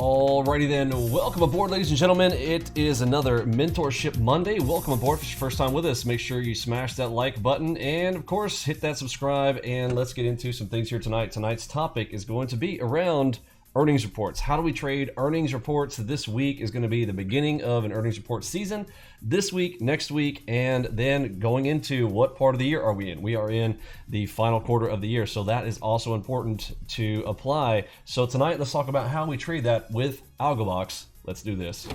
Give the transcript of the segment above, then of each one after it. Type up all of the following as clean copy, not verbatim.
Alrighty then, welcome aboard ladies and gentlemen. It is another Mentorship Monday. Welcome aboard. If it's your first time with us, make sure you smash that like button and of course hit that subscribe, and let's get into some things here tonight. Tonight's topic is going to be around earnings reports. How do we trade earnings reports? This week is going to be the beginning of an earnings report season. This week, next week, and then going into what part of the year are we in? We are in the final quarter of the year, so that is also important to apply. So tonight, let's talk about how we trade that with AlgoBox. Let's do this.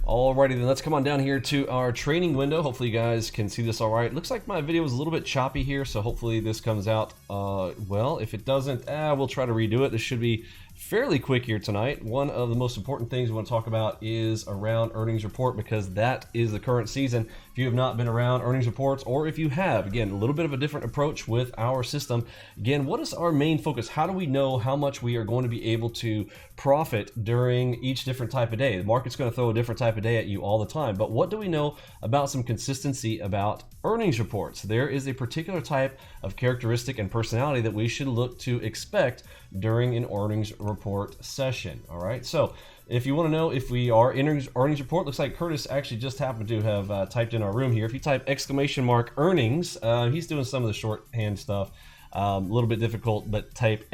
Alrighty then, let's come on down here to our training window. Hopefully you guys can see this all right. Looks like my video is a little bit choppy here, so hopefully this comes out well. If it doesn't, we'll try to redo it. This should be fairly quick here tonight. One of the most important things we want to talk about is around earnings report, because that is the current season. If you have not been around earnings reports, or if you have, again, a little bit of a different approach with our system. Again, what is our main focus? How do we know how much we are going to be able to profit during each different type of day? The market's going to throw a different type of day at you all the time, but what do we know about some consistency about earnings reports? There is a particular type of characteristic and personality that we should look to expect during an earnings report session. All right, so if you want to know if we are in earnings report, looks like Curtis actually just happened to have typed in our room here. If you type !earnings, he's doing some of the shorthand stuff, a little bit difficult, but type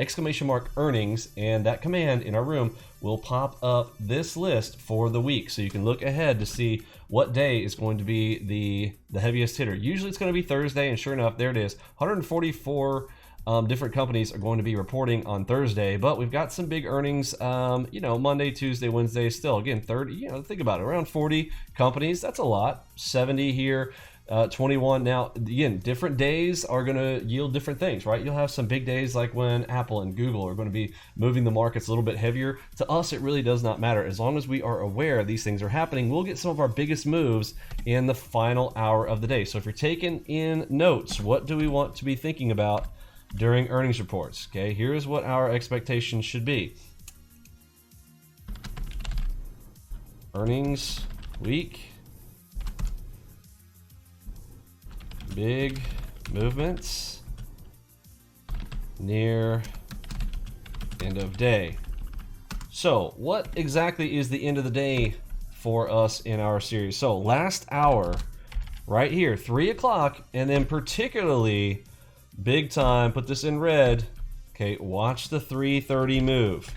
!earnings, and that command in our room will pop up this list for the week, so you can look ahead to see what day is going to be the heaviest hitter. Usually it's going to be Thursday, and sure enough, there it is. 144 different companies are going to be reporting on Thursday, but we've got some big earnings, Monday, Tuesday, Wednesday, still, again, 30, think about it, around 40 companies. That's a lot. 70 here, 21. Now, again, different days are going to yield different things, right? You'll have some big days like when Apple and Google are going to be moving the markets a little bit heavier. To us, it really does not matter. As long as we are aware these things are happening, we'll get some of our biggest moves in the final hour of the day. So if you're taking in notes, what do we want to be thinking about during earnings reports? Okay, here's what our expectations should be. Earnings week, big movements near end of day. So what exactly is the end of the day for us in our series? So last hour right here, 3 o'clock, and then particularly big time, put this in red, okay, watch the 3:30 move,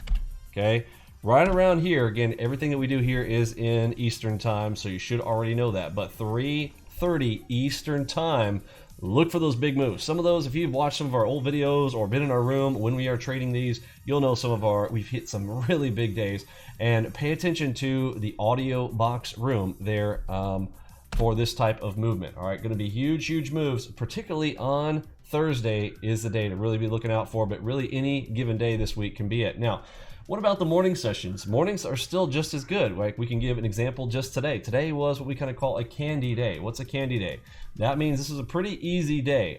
okay? Right around here, again, everything that we do here is in Eastern time, so you should already know that, but 3:30 Eastern time, look for those big moves. Some of those, if you've watched some of our old videos or been in our room when we are trading these, you'll know we've hit some really big days, and pay attention to the AlgoBox room there for this type of movement. All right, going to be huge moves, particularly on Thursday is the day to really be looking out for, but really any given day this week can be it. Now, what about the morning sessions? Mornings are still just as good. Like, we can give an example just today. Today was what we kind of call a candy day. What's a candy day? That means this is a pretty easy day.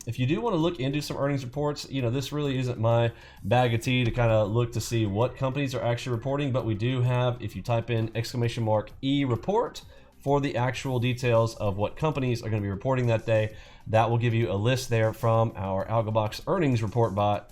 If you do want to look into some earnings reports, this really isn't my bag of tea to kind of look to see what companies are actually reporting, but we do have, if you type in !E report for the actual details of what companies are going to be reporting that day, that will give you a list there from our AlgoBox earnings report bot.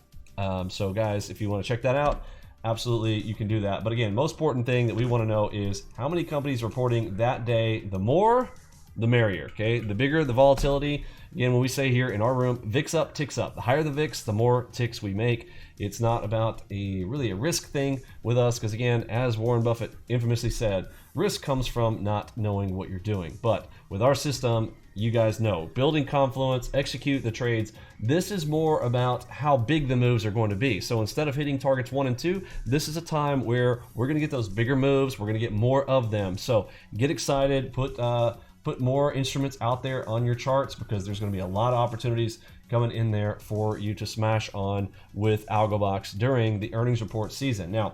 So guys, if you want to check that out, absolutely you can do that. But again, most important thing that we want to know is how many companies reporting that day. The more, the merrier, okay? The bigger the volatility. Again, when we say here in our room, VIX up, ticks up. The higher the VIX, the more ticks we make. It's not about really a risk thing with us, because again, as Warren Buffett infamously said, risk comes from not knowing what you're doing. But with our system, you guys know, building confluence, execute the trades. This is more about how big the moves are going to be. So instead of hitting targets 1 and 2, this is a time where we're going to get those bigger moves. We're going to get more of them. So get excited, put more instruments out there on your charts, because there's going to be a lot of opportunities coming in there for you to smash on with AlgoBox during the earnings report season. Now,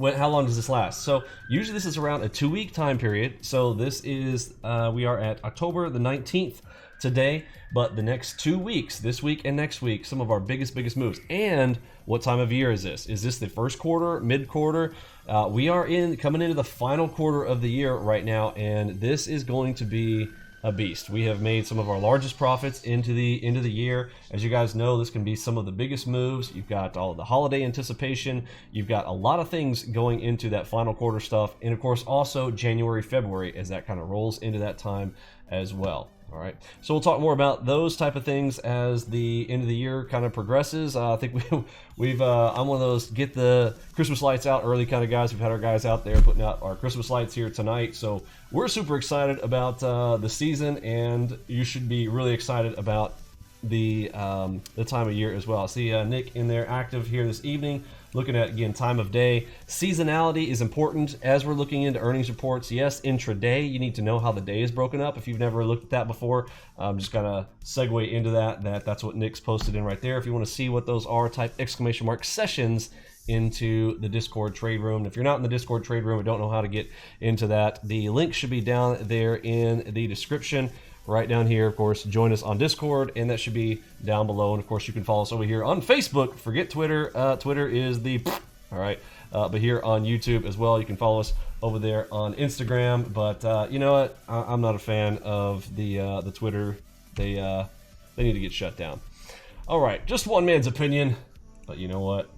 how long does this last? So usually this is around a 2-week time period. So this is, we are at October the 19th. today, but the next 2 weeks, this week and next week, some of our biggest moves. And what time of year is this? Is this the first quarter, mid-quarter? We are coming into the final quarter of the year right now, and this is going to be a beast. We have made some of our largest profits into the end of the year. As you guys know, this can be some of the biggest moves. You've got all of the holiday anticipation. You've got a lot of things going into that final quarter stuff. And of course, also January, February, as that kind of rolls into that time as well. All right, so we'll talk more about those type of things as the end of the year kind of progresses. I think I'm one of those get the Christmas lights out early kind of guys. We've had our guys out there putting out our Christmas lights here tonight, so we're super excited about the season, and you should be really excited about the time of year as well. I see Nick in there active here this evening. Looking at, again, time of day. Seasonality is important as we're looking into earnings reports. Yes, intraday, you need to know how the day is broken up. If you've never looked at that before, I'm just gonna segue into that's what Nick's posted in right there. If you want to see what those are, type exclamation mark sessions into the Discord trade room. If you're not in the Discord trade room and don't know how to get into that, the link should be down there in the description. Right down here, of course, join us on Discord, and that should be down below. And of course, you can follow us over here on Facebook. Forget Twitter. Twitter is the all right. But here on YouTube as well, you can follow us over there on Instagram. But you know what? I'm not a fan of the Twitter. They need to get shut down. All right, just one man's opinion, but you know what?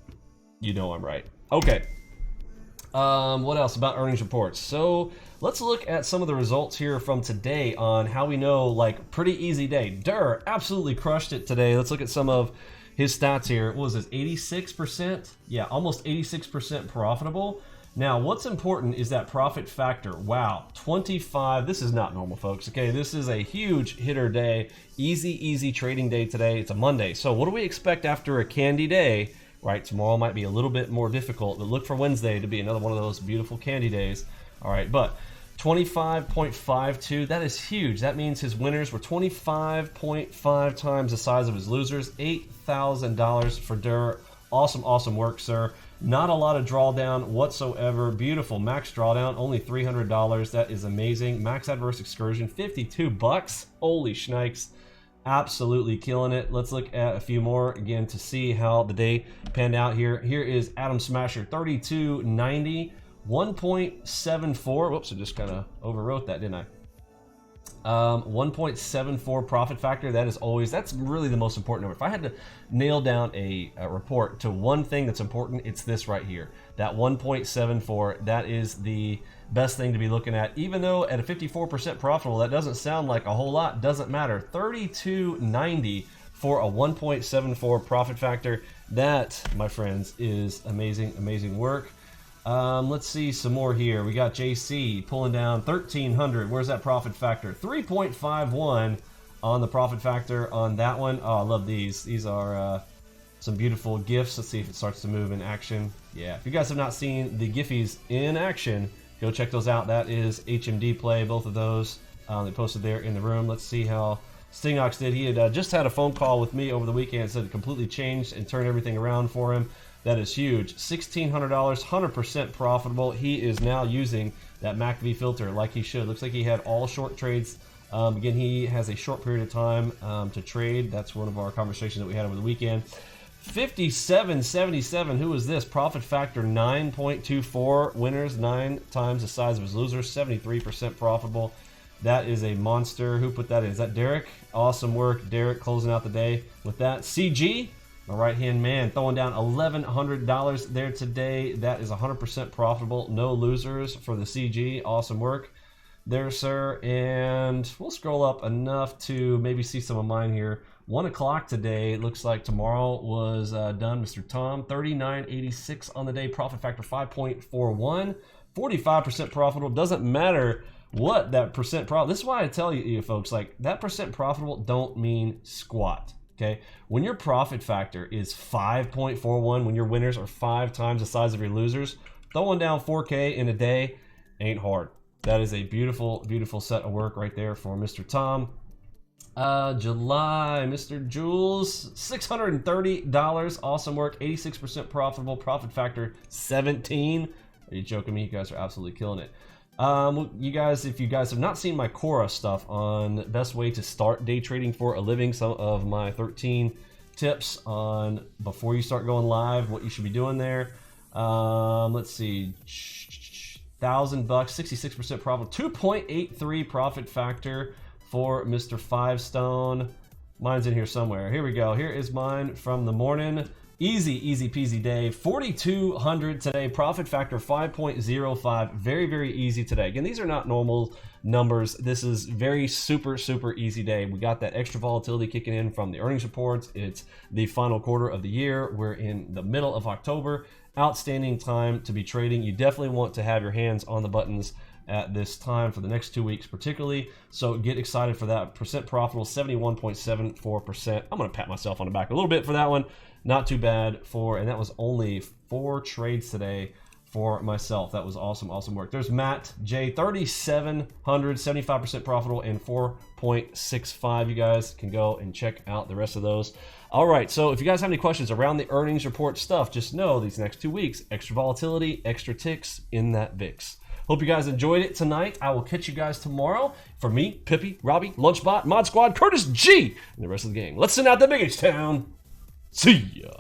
You know I'm right. Okay. What else about earnings reports? So let's look at some of the results here from today on how we know, like, pretty easy day. Durr absolutely crushed it today. Let's look at some of his stats here. What was this, 86%? Yeah, almost 86% profitable. Now, what's important is that profit factor. Wow, 25. This is not normal, folks. Okay, this is a huge hitter day. Easy trading day today. It's a Monday. So what do we expect after a candy day? Right, tomorrow might be a little bit more difficult, but look for Wednesday to be another one of those beautiful candy days. All right, but 25.52, that is huge. That means his winners were 25.5 times the size of his losers. $8,000 for Durr. Awesome work, sir. Not a lot of drawdown whatsoever. Beautiful max drawdown, only $300. That is amazing. Max adverse excursion, 52 bucks. Holy shnikes. Absolutely killing it. Let's look at a few more again to see how the day panned out here. Here is Adam Smasher, 32.90, 1.74. Whoops, I just kind of overwrote that, didn't I? 1.74 profit factor. That's really the most important number. If I had to nail down a report to one thing that's important, it's this right here. That 1.74, that is the best thing to be looking at. Even though at a 54% profitable, that doesn't sound like a whole lot, doesn't matter. 32.90 for a 1.74 profit factor. That, my friends, is amazing work. Let's see some more here. We got JC pulling down 1,300. Where's that profit factor? 3.51 on the profit factor on that one. Oh, I love these. These are some beautiful GIFs. Let's see if it starts to move in action. Yeah, if you guys have not seen the Giphies in action, go check those out. That is HMD play, both of those. They posted there in the room. Let's see how Stingox did. He had just had a phone call with me over the weekend, said it completely changed and turned everything around for him. That is huge. $1,600, 100% profitable. He is now using that MACV filter like he should. Looks like he had all short trades. Again, he has a short period of time to trade. That's one of our conversations that we had over the weekend. 57.77. Who is this? Profit factor 9.24. Winners 9 times the size of his losers. 73% profitable. That is a monster. Who put that in? Is that Derek? Awesome work, Derek, closing out the day with that. CG, my right-hand man, throwing down $1,100 there today. That is 100% profitable. No losers for the CG. Awesome work there, sir. And we'll scroll up enough to maybe see some of mine here. 1 o'clock today. Looks like tomorrow was done. Mr. Tom, 39.86 on the day. Profit factor 5.41. 45% profitable. Doesn't matter what that percent profit. This is why I tell you folks, like, that percent profitable don't mean squat. Okay, when your profit factor is 5.41, when your winners are 5 times the size of your losers, throwing down 4K in a day ain't hard. That is a beautiful set of work right there for Mr. Tom. July, Mr. Jules, $630. Awesome work. 86% profitable. Profit factor 17. Are you joking me? You guys are absolutely killing it. You guys, if you guys have not seen my Quora stuff on best way to start day trading for a living, some of my 13 tips on before you start going live, what you should be doing there. Let's see, $1,000, 66% profit, 2.83 profit factor for Mr. 5stone. Mine's in here somewhere. Here we go. Here is mine from the morning. Easy peasy day. 4,200 today. Profit factor 5.05. Very easy today. Again, these are not normal numbers. This is very super easy day. We got that extra volatility kicking in from the earnings reports. It's the final quarter of the year. We're in the middle of October. Outstanding time to be trading. You definitely want to have your hands on the buttons at this time for the next 2 weeks particularly. So get excited for that. Percent profitable, 71.74%. I'm going to pat myself on the back a little bit for that one. Not too bad for, and that was only 4 trades today for myself. That was awesome work. There's Matt J, 3,700, 75% profitable and 4.65. You guys can go and check out the rest of those. All right, so if you guys have any questions around the earnings report stuff, just know these next 2 weeks, extra volatility, extra ticks in that VIX. Hope you guys enjoyed it tonight. I will catch you guys tomorrow. For me, Pippi, Robbie, Lunchbot, Mod Squad, Curtis G, and the rest of the gang. Let's send out the big H-Town. See ya.